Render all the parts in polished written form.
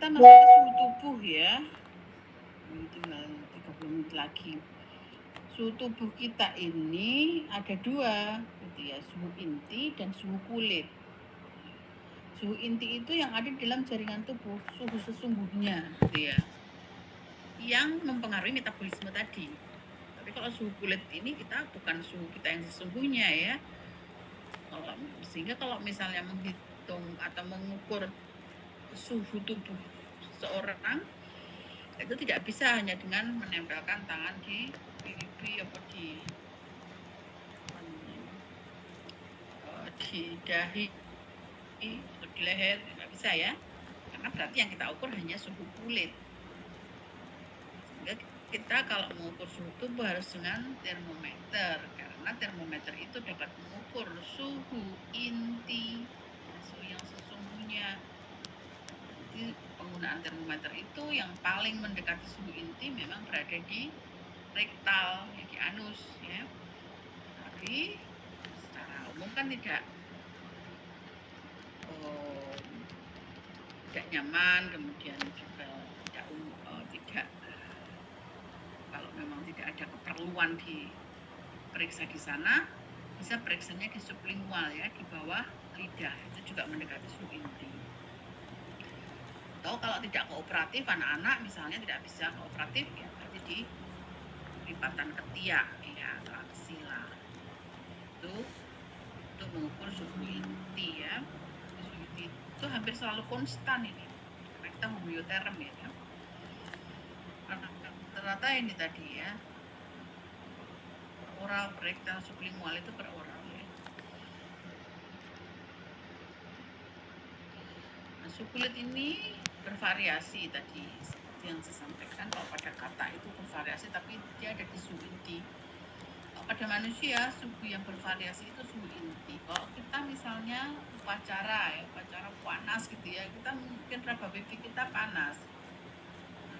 kita masuk ke suhu tubuh ya. Ini tinggal 30 menit lagi. Suhu tubuh kita ini ada dua, gitu ya, suhu inti dan suhu kulit. Suhu inti itu yang ada di dalam jaringan tubuh, suhu sesungguhnya, gitu ya, yang mempengaruhi metabolisme tadi. Tapi kalau suhu kulit ini kita bukan suhu kita yang sesungguhnya ya. Sehingga kalau misalnya menghitung atau mengukur suhu tubuh seseorang itu tidak bisa hanya dengan menempelkan tangan di pipi atau di dahi atau di leher, nggak bisa ya, karena berarti yang kita ukur hanya suhu kulit. Sehingga kita kalau mengukur suhu tubuh harus dengan termometer, karena termometer itu dapat mengukur suhu inti, suhu yang sesungguhnya. Jadi penggunaan termometer itu yang paling mendekati suhu inti memang berada di rektal, di anus ya. Tapi secara umum kan tidak nyaman, kemudian juga tidak kalau memang tidak ada keperluan diperiksa di sana, bisa periksanya di sublingual ya, di bawah lidah, itu juga mendekati suhu inti. Atau kalau tidak kooperatif, anak-anak misalnya tidak bisa kooperatif ya, berarti di lipatan ketiak ya, atau aksila itu untuk mengukur suhu inti ya. Suhu inti itu hampir selalu konstan ini, karena kita homeoterm ya. Rata-rata ini tadi ya, oral, rektal, sublingual itu per oral ya. Nah, suhu kulit ini bervariasi tadi, seperti yang saya sampaikan, kalau pada kata itu bervariasi tapi dia ada di suhu inti. Kalau pada manusia, suhu yang bervariasi itu suhu inti. Kalau kita misalnya upacara ya, upacara panas gitu ya, kita mungkin raba pipi kita panas,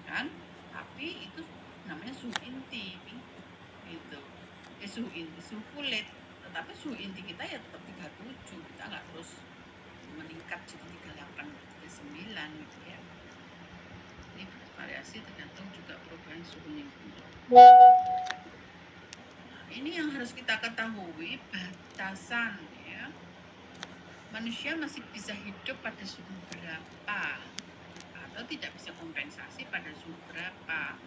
kan? Tapi itu namanya suhu inti gitu. Suhu inti, suhu kulit, tetapi suhu inti kita ya tetap 37, kita nggak terus meningkat jadi 38, 39 gitu ya. Ini variasi tergantung juga perubahan suhunya. Nah, ini yang harus kita ketahui batasan ya. Manusia masih bisa hidup pada suhu berapa atau tidak bisa kompensasi pada suhu berapa.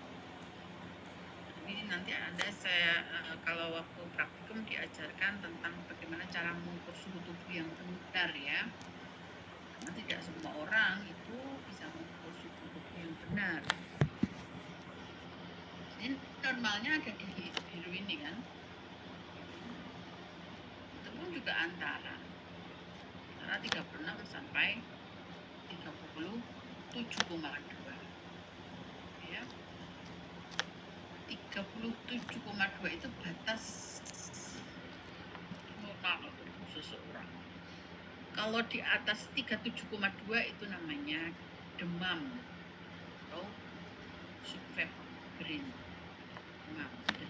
Ini nanti ada saya kalau waktu praktikum diajarkan tentang bagaimana cara mengukur suhu tubuh yang benar ya. Karena tidak semua orang itu bisa mengukur suhu tubuh yang benar. Ini normalnya ada di biru ini kan. Itu pun juga antara 36 sampai 37,2 ya. 37,2 itu batas normal untuk seseorang. Kalau di atas 37,2 itu namanya demam atau subfebril.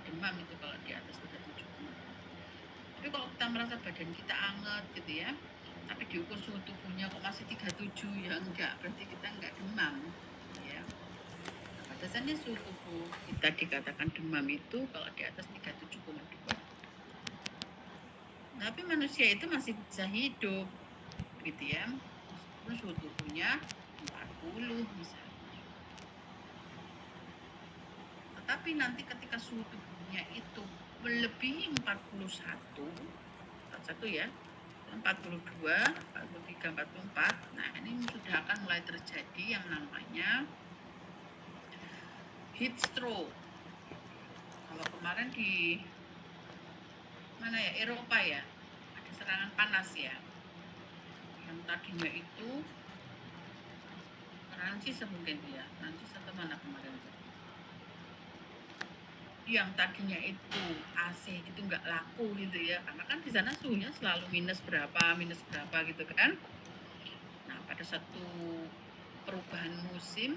Demam itu kalau di atas 37,2. Tapi kalau kita merasa badan kita anget gitu ya, tapi diukur suhu tubuhnya kok masih 37, ya enggak, berarti kita enggak demam ya. Batasannya suhu tubuh kita dikatakan demam itu kalau di atas 37,2. Tapi manusia itu masih bisa hidup gitu ya, meskipun suhu tubuhnya 40 misalnya. Tetapi nanti ketika suhu tubuhnya itu melebihi 41 ya, 42, 43, 44, nah ini sudah akan mulai terjadi yang namanya heat stroke. Kalau kemarin di mana ya, Eropa ya, ada serangan panas ya, yang tadinya itu Prancis mungkin ya, Prancis atau mana kemarin, yang tadinya itu AC itu nggak laku gitu ya, karena kan di sana suhunya selalu minus berapa gitu kan. Nah pada satu perubahan musim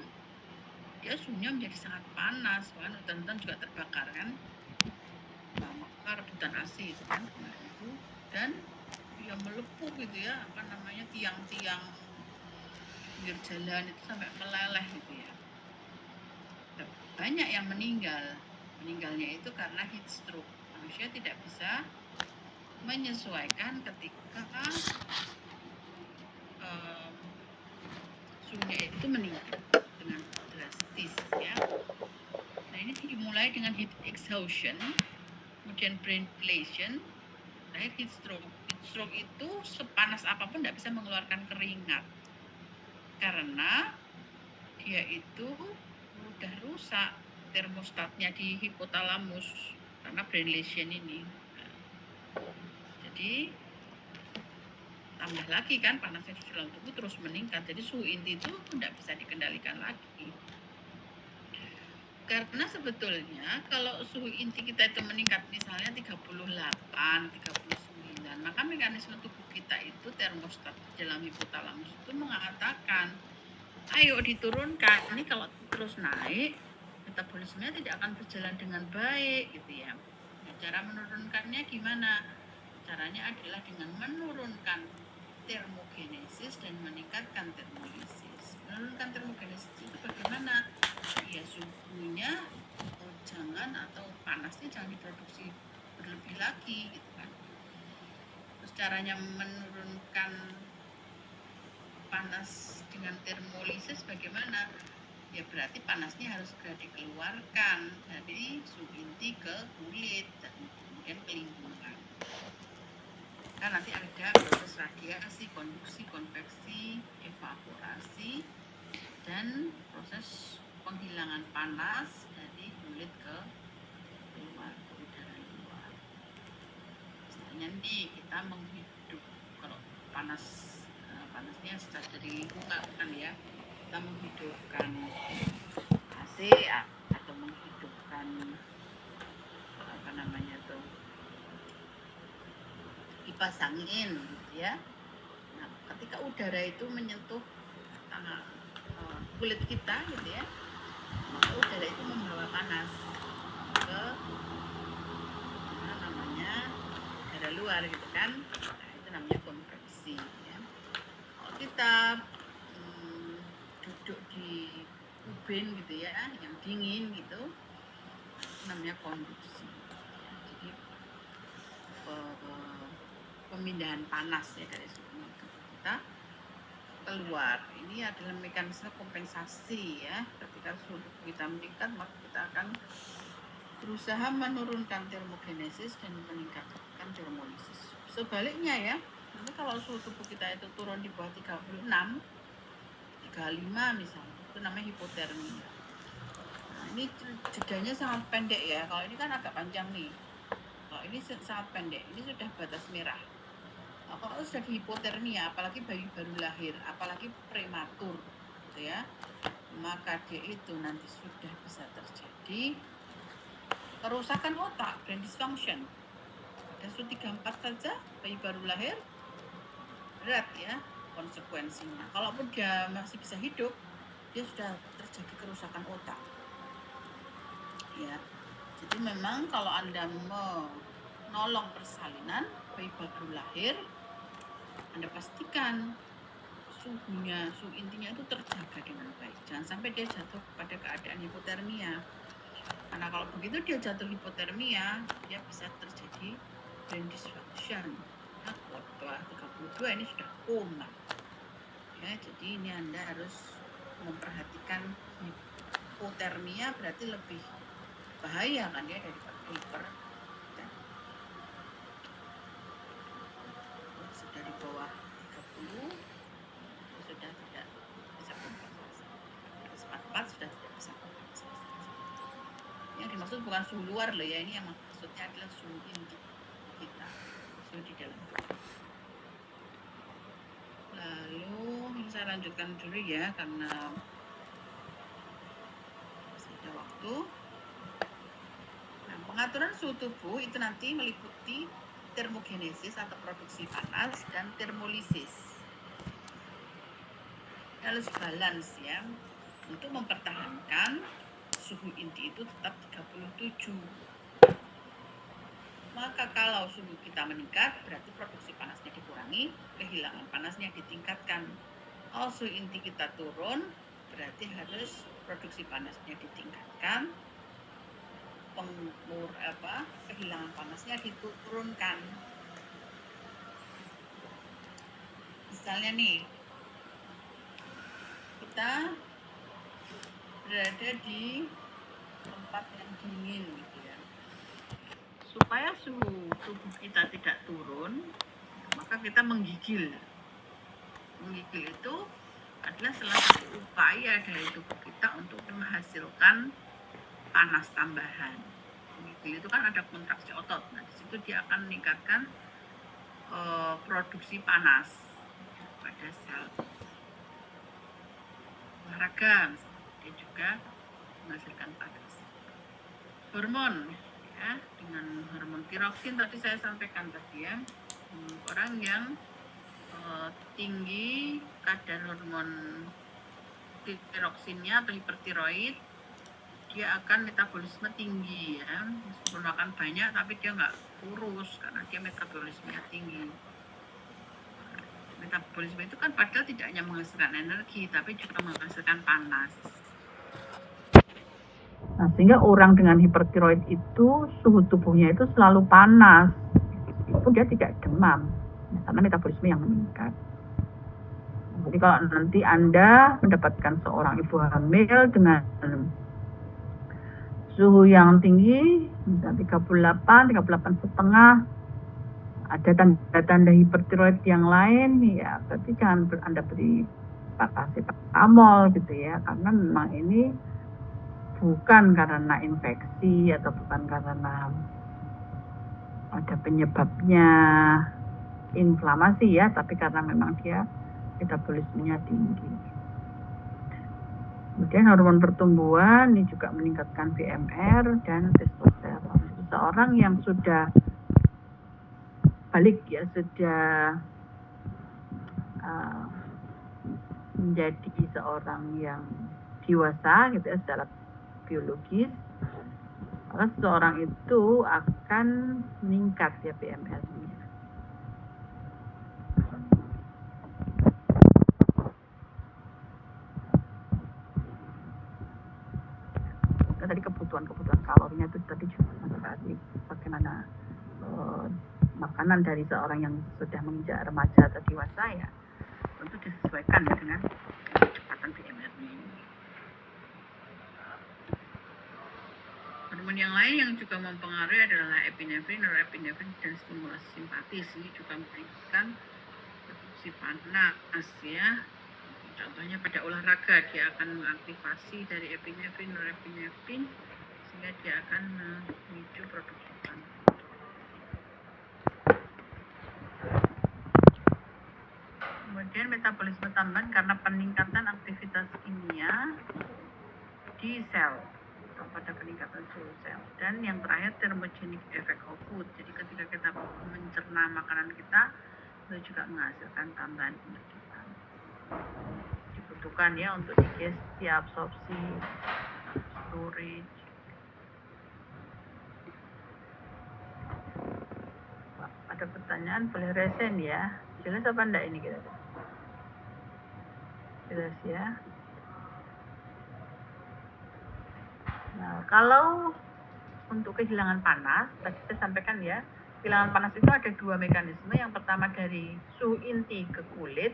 dia suhunya menjadi sangat panas kan, hutan-hutan juga terbakar kan, nah, maka rebutan AC itu kan kemarin itu, dan dia melepuh gitu ya, apa namanya, tiang-tiang pinggir jalan itu sampai meleleh gitu ya. Banyak yang meninggalnya itu karena heat stroke. Manusia tidak bisa menyesuaikan ketika suhunya itu meningkat dengan drastis ya. Nah ini dimulai dengan heat exhaustion, kemudian brain dilation, lahir heat stroke. Heat stroke itu sepanas apapun tidak bisa mengeluarkan keringat karena dia itu udah rusak termostatnya di hipotalamus karena brain lesion ini. Jadi tambah lagi kan panasnya di dalam tubuh terus meningkat, jadi suhu inti itu tidak bisa dikendalikan lagi. Karena sebetulnya kalau suhu inti kita itu meningkat misalnya 38, 39, maka mekanisme tubuh kita itu termostat dalam hipotalamus itu mengatakan ayo diturunkan, ini kalau terus naik metabolismenya tidak akan berjalan dengan baik gitu ya. Nah, cara menurunkannya gimana? Caranya adalah dengan menurunkan termogenesis dan meningkatkan termolisis. Menurunkan termogenesis itu bagaimana? Ya suhunya jangan, atau panasnya jangan diproduksi berlebih lagi gitu kan. Terus caranya menurunkan panas dengan termolisis bagaimana? Ya berarti panasnya harus segera dikeluarkan dari suhu inti ke kulit dan kemudian ke lingkungan. Kan nanti ada proses radiasi, konduksi, konveksi, evaporasi, dan proses penghilangan panas dari kulit ke luar, ke udara luar. Misalnya nih kita menghidup, kalau panasnya secara dari lingkungan kan ya, kita menghidupkan AC atau menghidupkan apa namanya tuh kipas angin gitu ya. Nah, ketika udara itu menyentuh kulit kita gitu ya, maka udara itu membawa panas ke udara luar gitu kan. Nah, itu namanya konveksi ya. Kalau kita duduk di ubin gitu ya, yang dingin gitu, itu namanya konduksi. Jadi pemindahan panas ya dari suhu kita keluar. Ini adalah mekanisme kompensasi ya. Ketika suhu kita meningkat, maka kita akan berusaha menurunkan termogenesis dan meningkatkan termolisis. Sebaliknya ya, nanti kalau suhu tubuh kita itu turun di bawah 36, 35 misalnya, itu namanya hipotermia. Nah, ini jedanya sangat pendek ya. Kalau ini kan agak panjang nih. Kalau ini sangat pendek, ini sudah batas merah. Nah, kalau sudah di hipotermia, apalagi bayi baru lahir, apalagi prematur, gitu ya, maka dia itu nanti sudah bisa terjadi kerusakan otak, brain dysfunction. Dan suhu 34 saja bayi baru lahir, berat ya konsekuensinya. Kalaupun dia masih bisa hidup, dia sudah terjadi kerusakan otak ya. Jadi memang kalau Anda menolong persalinan bayi baru lahir, Anda pastikan suhu intinya itu terjaga dengan baik. Jangan sampai dia jatuh pada keadaan hipotermia. Karena kalau begitu dia jatuh hipotermia, dia bisa terjadi brain dysfunction. Nah, 32 ini sudah koma. Ya, jadi ini Anda harus memperhatikan hipotermia, berarti lebih bahaya kan ya daripada hiper. Sudah di bawah 30 sudah tidak bisa kompensasi. 44 sudah tidak bisa kompensasi. Yang dimaksud bukan suhu luar loh ya, ini yang maksudnya adalah suhu inti kita, suhu di dalam. Lalu saya lanjutkan dulu ya karena masih ada waktu. Nah, pengaturan suhu tubuh itu nanti meliputi termogenesis atau produksi panas dan termolisis. Harus balance ya, untuk mempertahankan suhu inti itu tetap 37. Maka kalau suhu kita meningkat, berarti produksi panasnya dikurangi, kehilangan panasnya ditingkatkan. Kalau suhu inti kita turun, berarti harus produksi panasnya ditingkatkan, kehilangan panasnya diturunkan. Misalnya nih, kita berada di tempat yang dingin gitu ya. Supaya suhu tubuh kita tidak turun, maka kita menggigil. Menggigil itu adalah salah satu upaya dari tubuh kita untuk menghasilkan panas tambahan. Menggigil itu kan ada kontraksi otot. Nah, di situ dia akan meningkatkan produksi panas pada sel. Olahraga, dia juga menghasilkan panas. Hormon, ya, dengan hormon tiroksin tadi saya sampaikan tadi ya, orang yang tinggi kadar hormon tiroksinnya atau hipertiroid, dia akan metabolisme tinggi ya, meskipun makan banyak tapi dia nggak kurus karena dia metabolismenya tinggi. Metabolisme itu kan padahal tidak hanya menghasilkan energi tapi juga menghasilkan panas. Nah, sehingga orang dengan hipertiroid itu suhu tubuhnya itu selalu panas, meskipun dia tidak demam, karena metabolisme yang meningkat. Jadi kalau nanti Anda mendapatkan seorang ibu hamil dengan suhu yang tinggi, 38, 38,5, ada tanda-tanda hipertiroid yang lain, ya berarti jangan Anda beri paracetamol gitu ya, karena memang ini bukan karena infeksi atau bukan karena ada penyebabnya inflamasi ya, tapi karena memang dia metabolismenya tinggi. Kemudian hormon pertumbuhan ini juga meningkatkan BMR dan testosteron. Seseorang yang sudah balik ya, sudah menjadi seorang yang dewasa gitu ya secara biologis, maka seseorang itu akan meningkat ya BMR-nya. Tadi kebutuhan kalorinya itu tadi juga tadi bagaimana makanan dari seorang yang sudah menginjak remaja atau dewasa ya tentu disesuaikan ya dengan kecepatan BMR-nya. Hormon yang lain yang juga mempengaruhi adalah epinefrin, norepinefrin, dan stimulasi simpatis. Ini juga meningkatkan produksi panas ya. Contohnya pada olahraga dia akan mengaktifasi dari epinefrin, norepinefrin sehingga dia akan memicu produksi panas. Kemudian metabolisme tambahan karena peningkatan aktivitas kimia di sel pada peningkatan suhu sel. Dan yang terakhir thermogenic effect of food. Jadi ketika kita mencerna makanan kita itu juga menghasilkan tambahan energi dibutuhkan ya untuk digesti, absorpsi, storage. Ada pertanyaan boleh resen ya. Jelas apa enggak ini kita? Jelas ya. Nah, kalau untuk kehilangan panas, tadi saya sampaikan ya, kehilangan panas itu ada dua mekanisme. Yang pertama dari suhu inti ke kulit,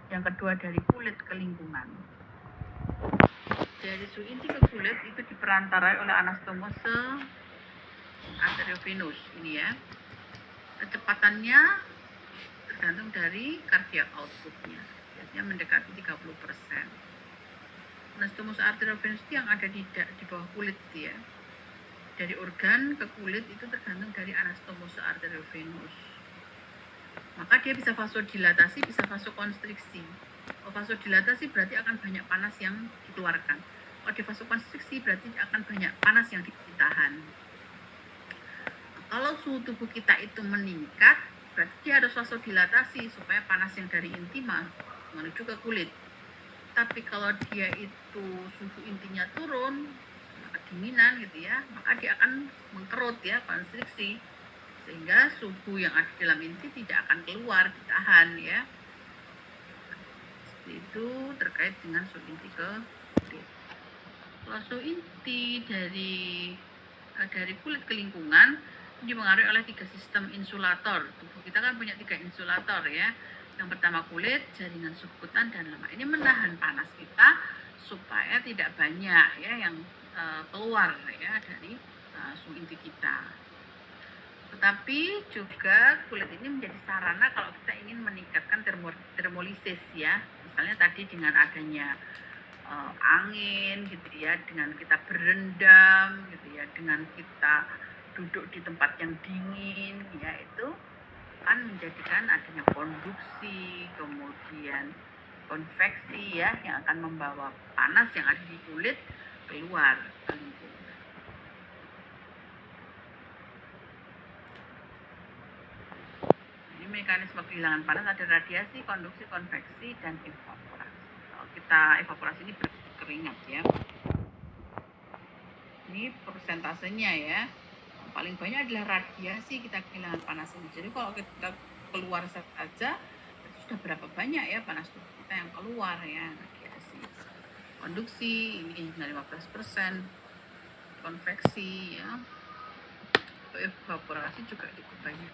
yang kedua dari kulit ke lingkungan. Dari suhu inti ke kulit itu diperantarai oleh anastomose arteriovenous ini ya. Kecepatannya tergantung dari cardiac outputnya, biasanya mendekati 30%. Anastomose arteriovenous yang ada di bawah kulit ya. Dari organ ke kulit itu tergantung dari anastomose arteriovenous. Maka dia bisa vasodilatasi, bisa vasokonstriksi. Kalau vasodilatasi berarti akan banyak panas yang dikeluarkan. Kalau di vasokonstriksi berarti akan banyak panas yang ditahan. Kalau suhu tubuh kita itu meningkat, berarti dia harus vasodilatasi supaya panas yang dari inti menuju ke kulit. Tapi kalau dia itu suhu intinya turun, kedinginan gitu ya, maka dia akan mengkerut ya, konstriksi, sehingga suhu yang ada di dalam inti tidak akan keluar, ditahan ya. Itu terkait dengan suhu inti ke kulit. Kalau suhu inti dari kulit ke lingkungan dipengaruhi oleh 3 sistem insulator. Tubuh kita kan punya 3 insulator ya. Yang pertama kulit, jaringan subkutan, dan lemak. Ini menahan panas kita supaya tidak banyak ya yang keluar ya dari suhu inti kita. Tetapi juga kulit ini menjadi sarana kalau kita ingin meningkatkan termolisis ya. Misalnya tadi dengan adanya angin gitu ya, dengan kita berendam gitu ya, dengan kita duduk di tempat yang dingin ya, itu kan menjadikan adanya konduksi, kemudian konveksi ya, yang akan membawa panas yang ada di kulit keluar ke lingkungan. Ini mekanisme kehilangan panas ada radiasi, konduksi, konveksi, dan evaporasi. Kalau kita evaporasi ini berkeringat ya. Ini persentasenya ya. Paling banyak adalah radiasi kita kehilangan panas ini. Jadi kalau kita keluar saja itu sudah berapa banyak ya panas tubuh kita yang keluar ya, radiasi. Konduksi ini 15%, konveksi ya, evaporasi juga cukup banyak.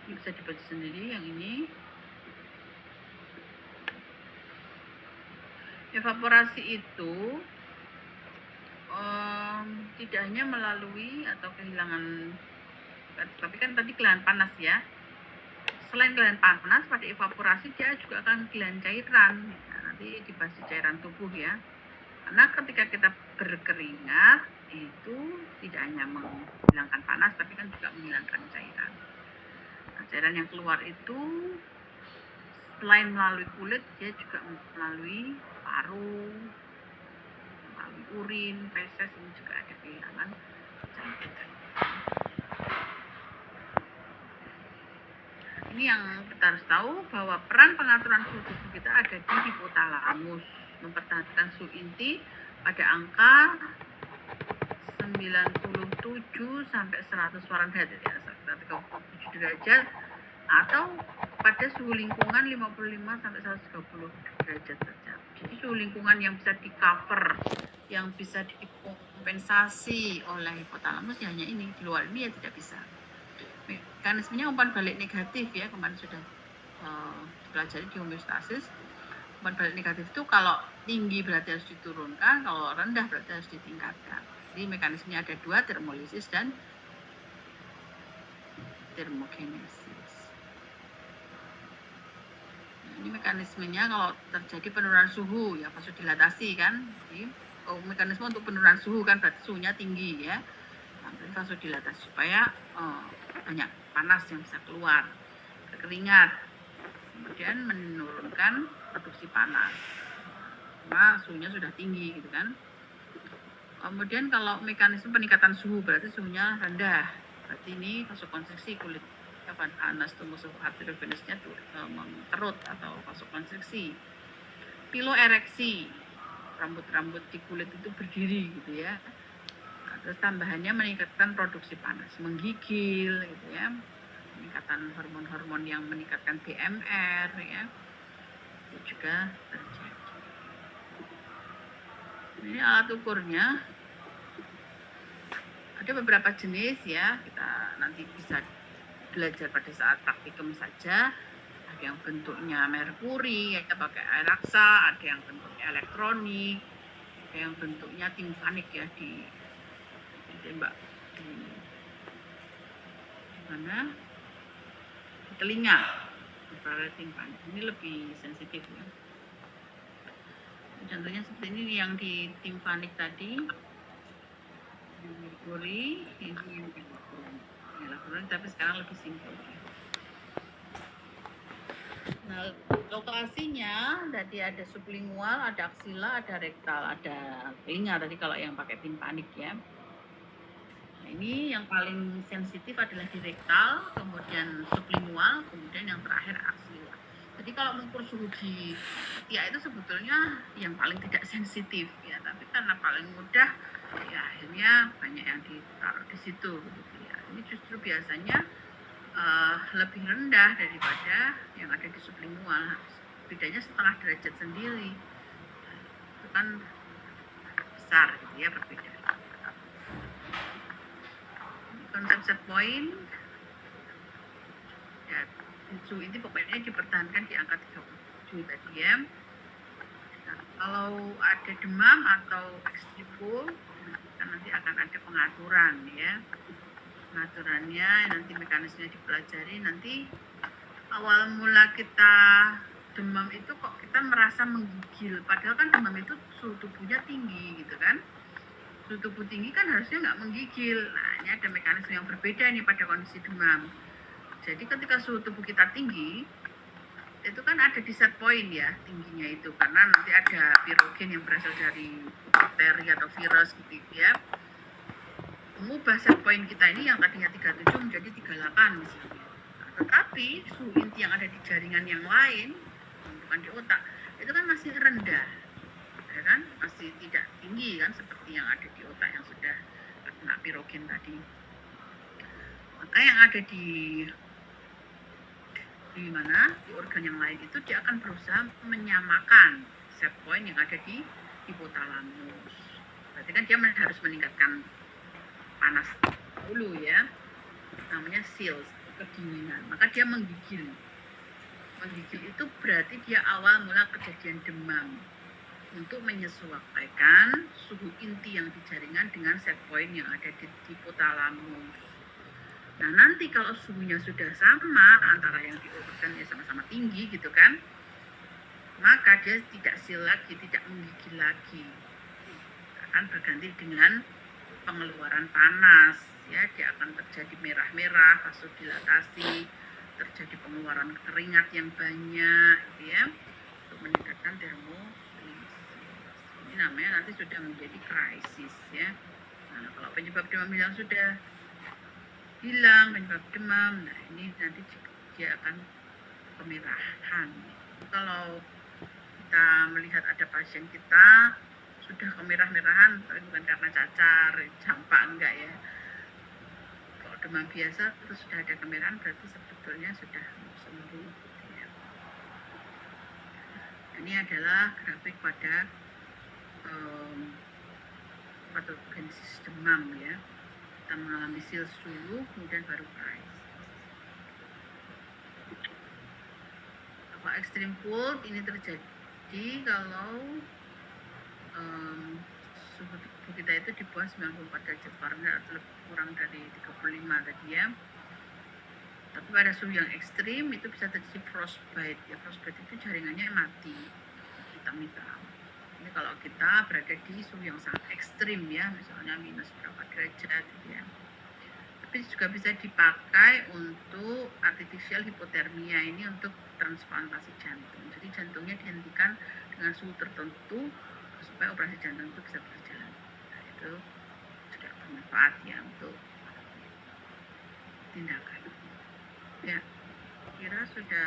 Ini bisa dibaca sendiri yang ini. Evaporasi itu tidak hanya melalui atau kehilangan, tapi kan tadi kehilangan panas ya. Selain kehilangan panas, pada evaporasi dia juga akan kehilangan cairan. Nah, nanti dibahas di cairan tubuh ya. Karena ketika kita berkeringat itu tidak hanya menghilangkan panas, tapi kan juga menghilangkan cairan. Nah, cairan yang keluar itu selain melalui kulit, dia juga melalui paru, melalui urin, feses, ini juga ada kehilangan cairan. Ini yang kita harus tahu, bahwa peran pengaturan suhu tubuh kita ada di hipotalamus, mempertahankan suhu inti pada angka 97 sampai 100 Fahrenheit ya, 37 derajat, atau pada suhu lingkungan 55 sampai 130 derajat saja. Jadi suhu lingkungan yang bisa di cover, yang bisa dikompensasi oleh hipotalamus ya hanya ini, di luar ini ya tidak bisa. Mekanismenya umpan balik negatif ya, kemarin sudah dipelajari di homeostasis. Umpan balik negatif itu kalau tinggi berarti harus diturunkan, kalau rendah berarti harus ditingkatkan. Jadi mekanismenya ada dua, termolisis dan termogenesis. Nah, ini mekanismenya kalau terjadi penurunan suhu ya, vasodilatasi kan. Jadi mekanisme untuk penurunan suhu kan berarti suhunya tinggi ya. Nanti vasodilatasi supaya banyak panas yang bisa keluar, berkeringat, kemudian menurunkan produksi panas karena suhunya sudah tinggi gitu kan. Kemudian kalau mekanisme peningkatan suhu berarti suhunya rendah, berarti ini vasokonstriksi kulit anastomosis arteriovenosnya mengerut atau vasokonstriksi. Piloereksi, rambut-rambut di kulit itu berdiri gitu ya. Terus tambahannya meningkatkan produksi panas, menggigil gitu ya, peningkatan hormon-hormon yang meningkatkan BMR ya, itu juga terjadi. Ini alat ukurnya ada beberapa jenis ya, kita nanti bisa belajar pada saat praktikum saja. Ada yang bentuknya merkuri ya, pakai air raksa, ada yang bentuknya elektronik, ada yang bentuknya timfanik ya, ditembak di mana, di telinga, infrared timfanik. Ini lebih sensitif ya. Contohnya seperti ini yang di timfanik tadi, merkuri, ini yang elektronik, tapi sekarang lebih simpel. Nah, lokasinya tadi ada sublingual, ada aksila, ada rektal, ada telinga tadi kalau yang pakai timfanik ya. Nah, ini yang paling sensitif adalah di rektal, kemudian sublingual, kemudian yang terakhir aksila. Jadi kalau mengukur suhu di ketiak itu sebetulnya yang paling tidak sensitif ya, tapi karena paling mudah ya akhirnya banyak yang ditaruh di situ gitu ya. Ini justru biasanya lebih rendah daripada yang ada di sublingual. Bedanya setengah derajat sendiri. Itu kan besar gitu ya perbedaan. Konsep set point ya, suhu inti pokoknya dipertahankan di angka 37 tadi ya. Nah, kalau ada demam atau extreme cold, nanti akan ada pengaturan ya. Pengaturannya nanti mekanismenya dipelajari. Nanti awal mula kita demam itu kok kita merasa menggigil, padahal kan demam itu suhu tubuhnya tinggi gitu kan. Suhu tubuh tinggi kan harusnya nggak menggigil. Nah, ini ada mekanisme yang berbeda nih pada kondisi demam. Jadi ketika suhu tubuh kita tinggi, itu kan ada di set point ya tingginya itu, karena nanti ada pirogen yang berasal dari bakteri atau virus gitu ya. Mengubah set point kita ini yang tadinya 37 menjadi 38 misalnya. Nah, tetapi suhu inti yang ada di jaringan yang lain, bukan di otak, itu kan masih rendah. Ya kan? Masih tidak tinggi kan seperti yang ada di otak yang sudah kena pirogen tadi. Maka yang ada di mana di organ yang lain itu dia akan berusaha menyamakan set point yang ada di hipotalamus. Berarti kan dia harus meningkatkan panas dulu ya, namanya chills, kedinginan. Maka dia menggigil. Menggigil itu berarti dia awal mula kejadian demam untuk menyesuaikan suhu inti yang di jaringan dengan set point yang ada di hipotalamus. Nah, nanti kalau suhunya sudah sama antara yang di organ ya sama-sama tinggi gitu kan, maka dia tidak sil lagi, tidak menggigil lagi, akan berganti dengan pengeluaran panas ya. Dia akan terjadi merah-merah, vasodilatasi, terjadi pengeluaran keringat yang banyak ya, untuk meningkatkan termolisis. Ini namanya nanti sudah menjadi krisis ya. Nah, kalau penyebab demam hilang sudah hilang, penyebab demam, nah ini nanti dia akan kemerahan. Kalau kita melihat ada pasien kita sudah kemerah-merahan, tapi bukan karena cacar, campak enggak ya. Kalau demam biasa terus sudah ada kemerahan berarti sebetulnya sudah sembuh. Ya. Ini adalah grafik pada patogenesis demam ya. Kita mengalami chills dulu, kemudian baru crisis. Apa extreme cold ini terjadi kalau suhu tubuh kita itu di bawah 94 derajat Fahrenheit atau kurang dari 35 tadi ya. Tapi pada suhu yang ekstrim itu bisa terjadi frostbite ya. Frostbite itu jaringannya mati, hitam-hitam. Ini kalau kita berada di suhu yang sangat ekstrim ya, misalnya minus berapa derajat gitu ya. Tapi juga bisa dipakai untuk artificial hipotermia, ini untuk transplantasi jantung. Jadi jantungnya dihentikan dengan suhu tertentu supaya operasi jantung itu bisa berjalan. Nah, itu juga bermanfaat ya untuk tindakan. Ya, kira sudah